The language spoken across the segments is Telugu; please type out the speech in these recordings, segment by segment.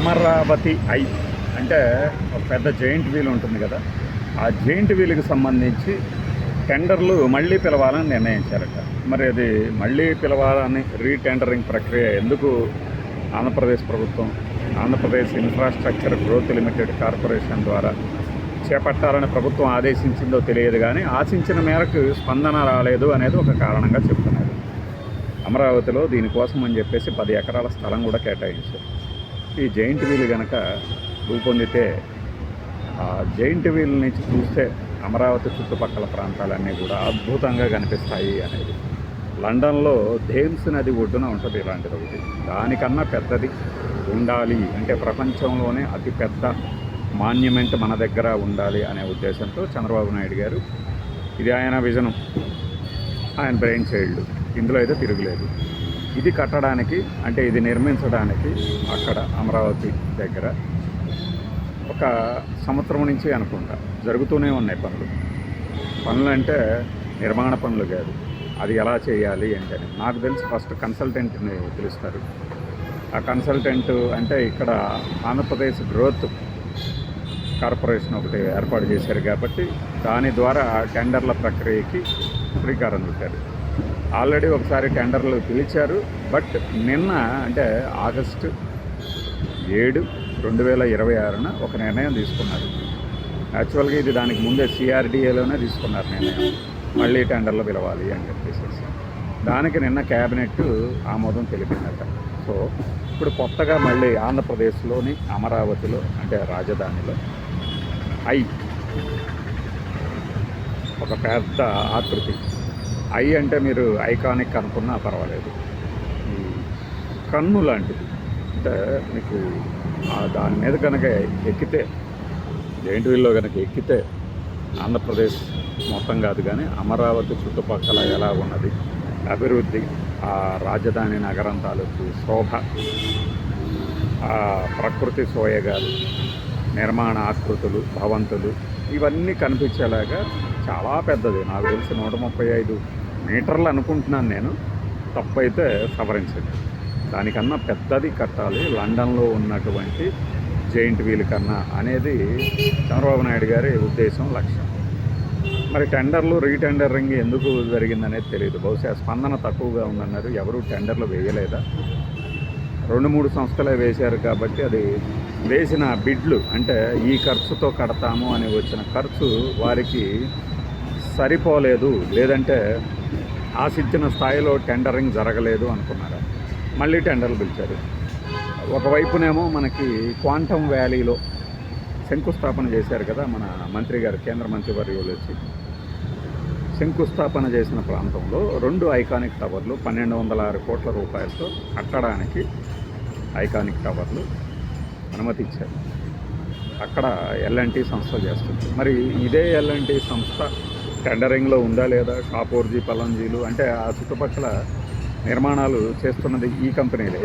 అమరావతి ఐ అంటే ఒక పెద్ద జెయింట్ వీల్ ఉంటుంది కదా, ఆ జెయింట్ వీల్కి సంబంధించి టెండర్లు మళ్ళీ పిలవాలని నిర్ణయించారట. మరి అది మళ్ళీ పిలవాలని రీటెండరింగ్ ప్రక్రియ ఎందుకు ఆంధ్రప్రదేశ్ ప్రభుత్వం Andhra Pradesh infrastructure growth limited corporation ద్వారా చేపట్టాలని ప్రభుత్వం ఆదేశించిందో తెలియదు, కానీ ఆశించిన మేరకు స్పందన రాలేదు అనేది ఒక కారణంగా చెప్తున్నారు. అమరావతిలో దీనికోసం అని చెప్పేసి 10 ఎకరాల స్థలం కూడా కేటాయించారు. ఈ జెయింట్ వీల్ కనుక రూపొందితే ఆ జెయింట్ వీల్ నుంచి చూస్తే అమరావతి చుట్టుపక్కల ప్రాంతాలన్నీ కూడా అద్భుతంగా కనిపిస్తాయి అనేది. లండన్లో థేమ్స్ నది ఒడ్డున ఉంటుంది ఇలాంటిది ఒకటి. దానికన్నా పెద్దది ఉండాలి అంటే ప్రపంచంలోనే అతిపెద్ద మాన్యుమెంట్ మన దగ్గర ఉండాలి అనే ఉద్దేశంతో చంద్రబాబు నాయుడు గారు, ఇది ఆయన విజనం, ఆయన బ్రెయిన్ చైల్డ్, ఇందులో అయితే తిరుగులేదు. ఇది కట్టడానికి అంటే ఇది నిర్మించడానికి అక్కడ అమరావతి దగ్గర ఒక సంవత్సరం నుంచి అనుకుంటా జరుగుతూనే ఉన్నాయి పనులు అంటే నిర్మాణ పనులు కాదు, అది ఎలా చేయాలి అంటే నాకు తెలిసి ఫస్ట్ కన్సల్టెంట్ని పిలుస్తారు. ఆ కన్సల్టెంట్ అంటే ఇక్కడ ఆంధ్రప్రదేశ్ గ్రోత్ కార్పొరేషన్ ఒకటి ఏర్పాటు చేశారు కాబట్టి దాని ద్వారా టెండర్ల ప్రక్రియకి శ్రీకారం చుట్టారు. ఆల్రెడీ ఒకసారి టెండర్లు పిలిచారు. బట్ నిన్న అంటే ఆగస్టు 7, 2026 ఒక నిర్ణయం తీసుకున్నారు. యాక్చువల్గా ఇది దానికి ముందే CRDAలోనే తీసుకున్నారు నిర్ణయం, మళ్ళీ టెండర్లు పిలవాలి అని చెప్పేసి. దానికి నిన్న క్యాబినెట్ ఆమోదం తెలిపిందట. సో ఇప్పుడు కొత్తగా మళ్ళీ ఆంధ్రప్రదేశ్లోని అమరావతిలో అంటే రాజధానిలో ఒక పెద్ద ఆకృతి అంటే మీరు ఐకానిక్ అనుకున్నా పర్వాలేదు, ఈ కన్ను లాంటిది. అంటే మీకు దాని మీద కనుక ఎక్కితే, జెయింట్ వీల్లో కనుక ఎక్కితే ఆంధ్రప్రదేశ్ మొత్తం కాదు కానీ అమరావతి చుట్టుపక్కల ఎలా ఉన్నది అభివృద్ధి, ఆ రాజధాని నగరం తాలూకు శోభ, ఆ ప్రకృతి సోయగాలు, నిర్మాణ ఆకృతులు, భవంతులు ఇవన్నీ కనిపించేలాగా చాలా పెద్దది. నాకు తెలిసి 135 మీటర్లు అనుకుంటున్నాను నేను, తప్పైతే సవరించండి. దానికన్నా పెద్దది కట్టాలి లండన్లో ఉన్నటువంటి జెయింట్ వీల్ కన్నా అనేది చంద్రబాబు నాయుడు గారి ఉద్దేశం, లక్ష్యం. మరి టెండర్లు రీటెండరింగ్ ఎందుకు జరిగిందనేది తెలియదు. బహుశా స్పందన తక్కువగా ఉందన్నారు. ఎవరు టెండర్లు వేయలేదా? 2-3 సంస్థలే వేశారు కాబట్టి అది వేసిన బిడ్లు అంటే ఈ ఖర్చుతో కడతాము అని వచ్చిన ఖర్చు వారికి సరిపోలేదు, లేదంటే ఆశించిన స్థాయిలో టెండరింగ్ జరగలేదు అనుకున్నారు. మళ్ళీ టెండర్లు పిలిచారు. ఒకవైపునేమో మనకి క్వాంటమ్ వ్యాలీలో శంకుస్థాపన చేశారు కదా మన మంత్రి గారు, కేంద్ర మంత్రివర్యులు వచ్చి శంకుస్థాపన చేసిన ప్రాంతంలో 2 ఐకానిక్ టవర్లు 1206 కోట్ల రూపాయలతో కట్టడానికి ఐకానిక్ టవర్లు అనుమతి ఇచ్చారు. అక్కడ L&T సంస్థ చేస్తుంది. మరి ఇదే L&T సంస్థ టెండరింగ్లో ఉందా లేదా? షాపూర్జీ, పలంజీలు అంటే ఆ చుట్టుపక్కల నిర్మాణాలు చేస్తున్నది ఈ కంపెనీలే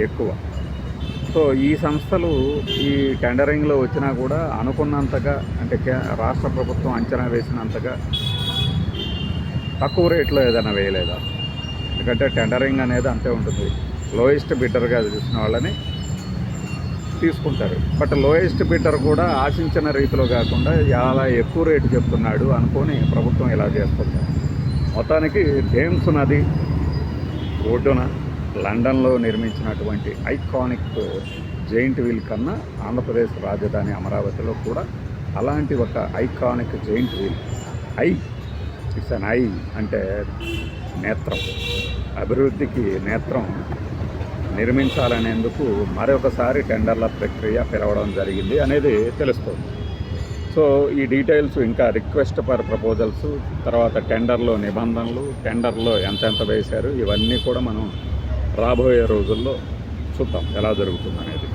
ఎక్కువ. సో ఈ సంస్థలు ఈ టెండరింగ్లో వచ్చినా కూడా అనుకున్నంతగా అంటే రాష్ట్ర ప్రభుత్వం అంచనా వేసినంతగా తక్కువ రేట్లో ఏదైనా వేయలేదా? ఎందుకంటే టెండరింగ్ అనేది అంతే ఉంటుంది, లోయెస్ట్ బిడ్డర్గా చూసిన వాళ్ళని తీసుకుంటారు. బట్ లోయెస్ట్ బిడ్డర్ కూడా ఆశించిన రీతిలో కాకుండా చాలా ఎక్కువ రేటు చెప్తున్నాడు అనుకొని ప్రభుత్వం ఇలా చేస్తుంది. మొత్తానికి థేమ్స్ నది ఒడ్డున లండన్లో నిర్మించినటువంటి ఐకానిక్ జెయింట్ వీల్ కన్నా ఆంధ్రప్రదేశ్ రాజధాని అమరావతిలో కూడా అలాంటి ఒక iconic giant wheel it's an అంటే నేత్రం, అభివృద్ధికి నేత్రం నిర్మించాలనేందుకు మరొకసారి టెండర్ల ప్రక్రియ పిలవడం జరిగింది అనేది తెలుస్తుంది. సో ఈ డీటెయిల్స్ ఇంకా రిక్వెస్ట్ ఫర్ ప్రపోజల్స్, తర్వాత టెండర్లో నిబంధనలు, టెండర్లో ఎంత వేశారు, ఇవన్నీ కూడా మనం రాబోయే రోజుల్లో చూద్దాం ఎలా జరుగుతుంది అనేది.